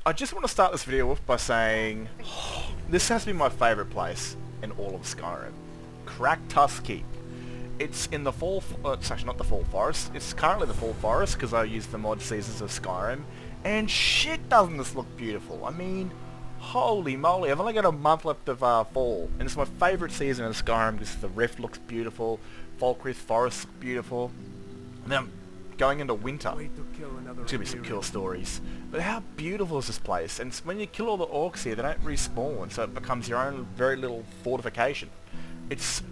I just want to start this video off by saying this has to be my favourite place in all of Skyrim. Cractus Keep. It's in the fall... it's actually not the fall forest. It's currently the fall forest because I use the mod seasons of Skyrim. And shit, doesn't this look beautiful. I mean, holy moly. I've only got a month left of fall. And it's my favourite season in Skyrim because the Rift looks beautiful. Falkreath Forest looks beautiful. And then I'm going into winter. There's going to be some cool stories. But how beautiful is this place? And when you kill all the orcs here, they don't respawn. So it becomes your own very little fortification. It's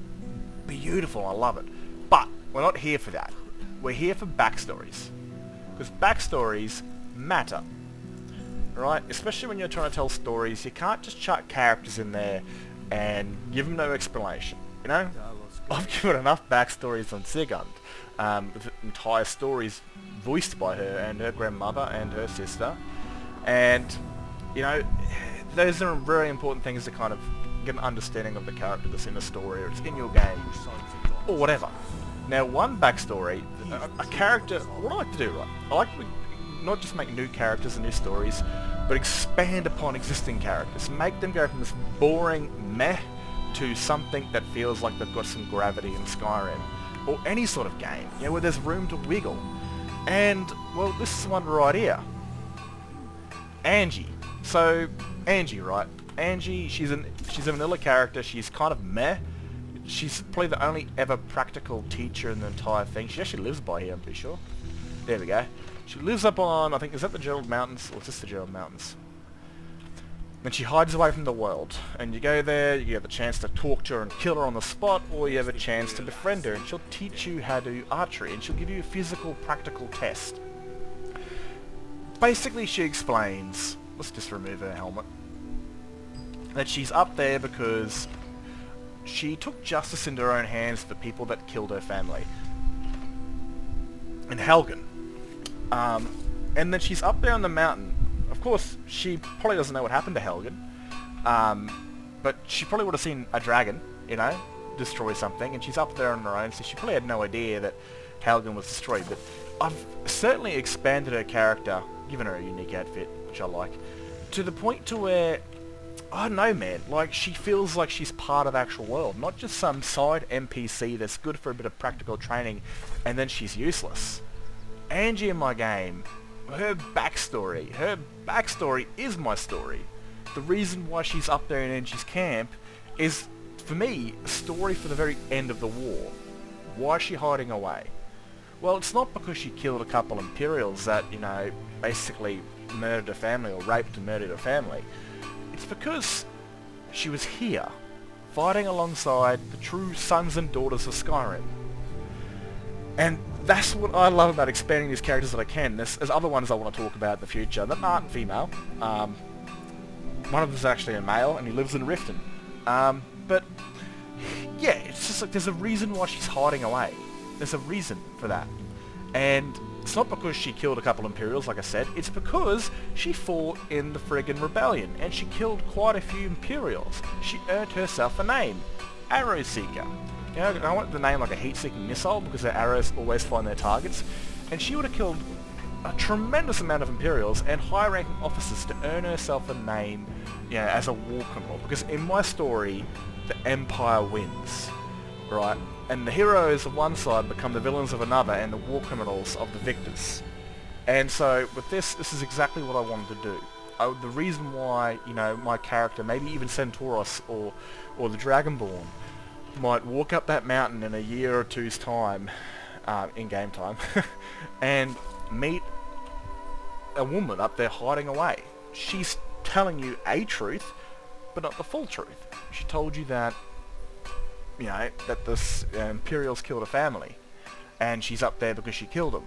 beautiful, I love it. But we're not here for that. We're here for backstories. Because backstories matter. Right? Especially when you're trying to tell stories, you can't just chuck characters in there and give them no explanation. You know? I've given enough backstories on Sigund. With entire stories voiced by her and her grandmother and her sister. And, you know, those are very important things to kind of get an understanding of the character that's in the story or it's in your game or whatever. Now, one backstory, a character, what I like to do, right? I like to not just make new characters and new stories, but expand upon existing characters. Make them go from this boring meh to something that feels like they've got some gravity in Skyrim. Or any sort of game, you know, where there's room to wiggle. And, well, this is one right here. Angie. So, Angie, right? Angie, she's a vanilla character. She's kind of meh. She's probably the only ever practical teacher in the entire thing. She actually lives by here, I'm pretty sure. There we go. She lives up on, I think, is that the Gerald Mountains? Or is this the Gerald Mountains? And she hides away from the world. And you go there, you have a chance to talk to her and kill her on the spot, or you have a chance to befriend her and she'll teach you how to do archery and she'll give you a physical, practical test. Basically, she explains, let's just remove her helmet, that she's up there because she took justice into her own hands for the people that killed her family. In Helgen. And then she's up there on the mountain. Of course, she probably doesn't know what happened to Helgen, but she probably would have seen a dragon, you know, destroy something, and she's up there on her own, so she probably had no idea that Helgen was destroyed. But I've certainly expanded her character, given her a unique outfit, which I like, to the point to where, I don't know, man, like, she feels like she's part of the actual world, not just some side NPC that's good for a bit of practical training, and then she's useless. Angie in my game, her backstory is my story. The reason why she's up there in Angie's camp is, for me, a story for the very end of the war. Why is she hiding away? Well, it's not because she killed a couple Imperials that, you know, basically murdered her family or raped and murdered her family. It's because she was here, fighting alongside the true sons and daughters of Skyrim. And that's what I love about expanding these characters that I can. There's other ones I want to talk about in the future that aren't female. One of them is actually a male, and he lives in Riften. But, yeah, it's just like there's a reason why she's hiding away. There's a reason for that. And it's not because she killed a couple Imperials, like I said. It's because she fought in the friggin' rebellion, and she killed quite a few Imperials. She earned herself a name. Arrow Seeker. You know, I want the name like a heat-seeking missile because her arrows always find their targets. And she would have killed a tremendous amount of Imperials and high-ranking officers to earn herself a name, you know, as a war criminal. Because in my story, the Empire wins, right? And the heroes of one side become the villains of another and the war criminals of the victors. And so with this is exactly what I wanted to do. The reason why, you know, my character, maybe even Centauros or the Dragonborn, might walk up that mountain in a year or two's time, in game time, and meet a woman up there hiding away. She's telling you a truth, but not the full truth. She told you that, you know, that the Imperials killed a family, and she's up there because she killed them.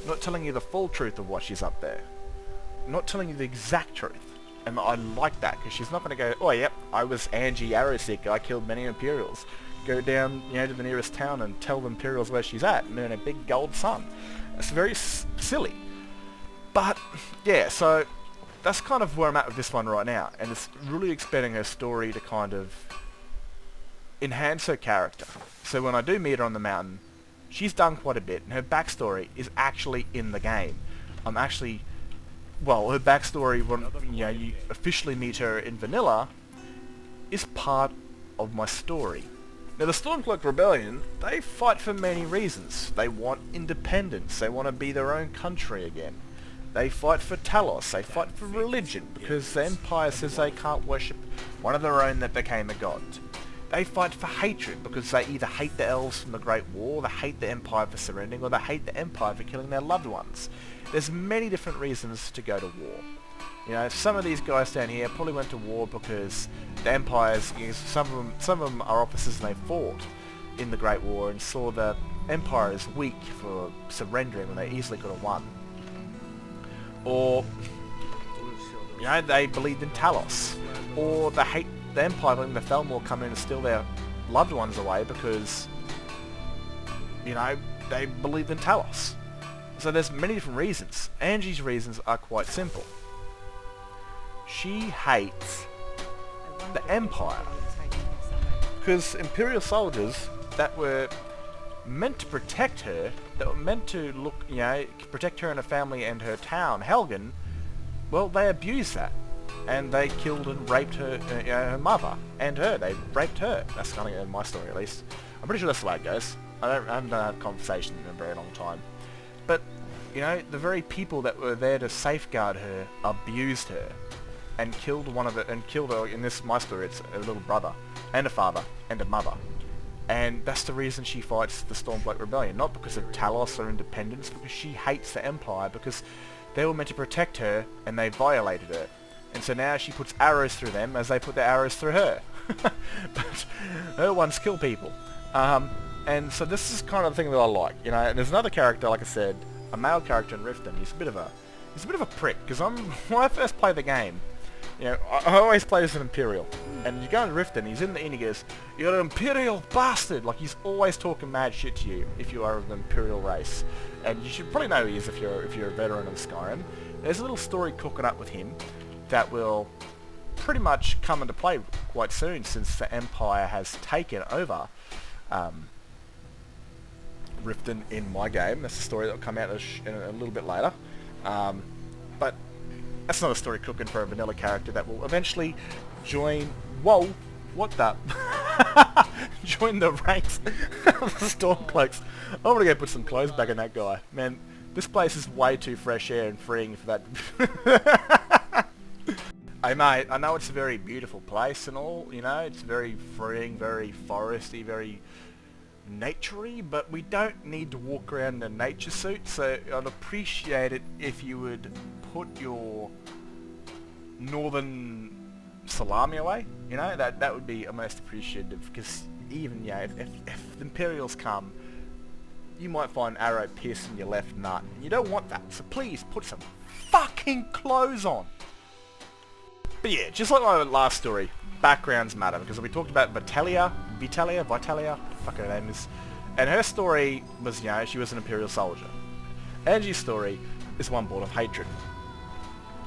Not telling you the full truth of why she's up there. Not telling you the exact truth. And I like that, because she's not going to go, oh yep, I was Angie Arrowseeker, I killed many Imperials. Go down, you know, to the nearest town and tell the Imperials where she's at and earn a big gold sun. It's very silly. But, yeah, so that's kind of where I'm at with this one right now. And it's really expanding her story to kind of enhance her character. So when I do meet her on the mountain, she's done quite a bit, and her backstory is actually in the game. I'm actually well, her backstory when you officially meet her in Vanilla is part of my story. Now the Stormcloak Rebellion, they fight for many reasons. They want independence, they want to be their own country again. They fight for Talos, they fight for religion, because the Empire says they can't worship one of their own that became a god. They fight for hatred, because they either hate the elves from the Great War, they hate the Empire for surrendering, or they hate the Empire for killing their loved ones. There's many different reasons to go to war. You know, some of these guys down here probably went to war because the Empires, some of them are officers and they fought in the Great War and saw the Empire as weak for surrendering when they easily could have won. Or, you know, they believed in Talos. Or they hate the Empire letting the Thalmor come in and steal their loved ones away because, you know, they believed in Talos. So there's many different reasons. Angie's reasons are quite simple. She hates the Empire because Imperial soldiers that were meant to protect her, that were meant to look, you know, protect her and her family and her town, Helgen, well, they abused that. And they killed and raped her, her mother and her. They raped her. That's kind of my story, at least. I'm pretty sure that's the way it goes. I haven't done a conversation in a very long time. But, you know, the very people that were there to safeguard her abused her and killed one of it, and killed her. In this my story, it's a little brother and a father and a mother. And that's the reason she fights the Stormcloak Rebellion, not because of Talos or independence, because she hates the Empire, because they were meant to protect her and they violated her. And so now she puts arrows through them as they put their arrows through her. But her ones kill people. And so this is kind of the thing that I like, you know. And there's another character, like I said, a male character in Riften. He's a bit of a prick, because when I first played the game, you know, I always play as an Imperial. And you go into Riften, he's in the inn, he goes, "You're an Imperial bastard!" Like, he's always talking mad shit to you if you are of the Imperial race. And you should probably know who he is if you're a veteran of Skyrim. There's a little story cooking up with him that will pretty much come into play quite soon, since the Empire has taken over Riften in my game. That's a story that will come out a little bit later. But that's not a story cooking for a vanilla character that will eventually join... Whoa! What the... join the ranks of the Stormcloaks. I'm gonna go put some clothes back in that guy. Man, this place is way too fresh air and freeing for that... Hey mate, I know it's a very beautiful place and all, you know, it's very freeing, very foresty, very naturey, but we don't need to walk around in a nature suit, so I'd appreciate it if you would put your northern salami away, you know, that would be most appreciative, because even, yeah, if the Imperials come, you might find an arrow piercing your left nut, and you don't want that, so please put some fucking clothes on. But yeah, just like my last story, backgrounds matter, because we talked about Vitalia, what the fuck her name is, and her story was, you know, she was an Imperial soldier. Angie's story is one born of hatred.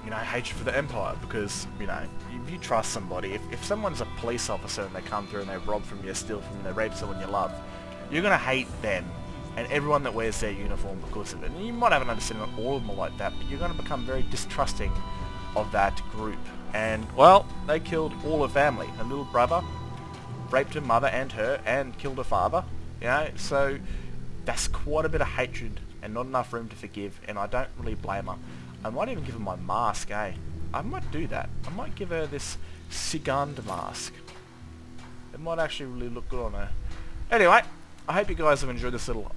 You know, hatred for the Empire, because, you know, if you trust somebody, if someone's a police officer and they come through and they rob from you, steal from you, they rape someone you love, you're going to hate them and everyone that wears their uniform because of it. And you might have an understanding that all of them are like that, but you're going to become very distrusting of that group. And, well, they killed all her family. Her little brother raped her mother and her, and killed her father. You know, so that's quite a bit of hatred and not enough room to forgive, and I don't really blame her. I might even give her my mask, eh? I might do that. I might give her this Sigand mask. It might actually really look good on her. Anyway, I hope you guys have enjoyed this little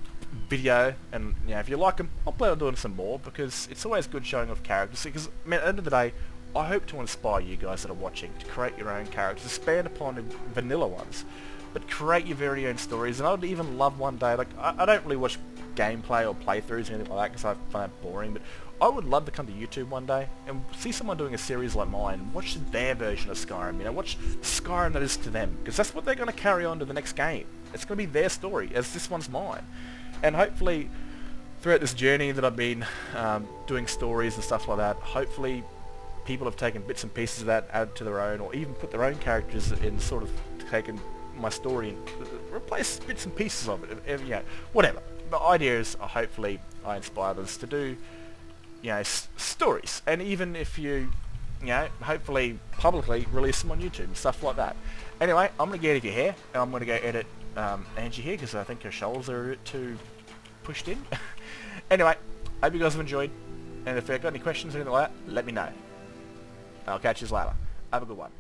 video, and you know, if you like them, I'll plan on doing some more, because it's always good showing off characters, because I mean, at the end of the day, I hope to inspire you guys that are watching to create your own characters, expand upon the vanilla ones, but create your very own stories. And I would even love one day, like, I don't really watch gameplay or playthroughs or anything like that because I find that boring, but I would love to come to YouTube one day and see someone doing a series like mine, watch their version of Skyrim, you know, watch Skyrim that is to them, because that's what they're going to carry on to the next game. It's going to be their story, as this one's mine. And hopefully, throughout this journey that I've been doing stories and stuff like that, hopefully people have taken bits and pieces of that, added to their own, or even put their own characters in, sort of taken my story and replace bits and pieces of it, you know, whatever. The idea is, hopefully, I inspire others to do you know, stories. And even if you, you know, hopefully publicly release them on YouTube and stuff like that. Anyway, I'm going to get out of your hair, and I'm going to go edit Angie here, because I think her shoulders are a bit too pushed in. Anyway, hope you guys have enjoyed, and if you've got any questions or anything like that, let me know. I'll catch you later. Have a good one.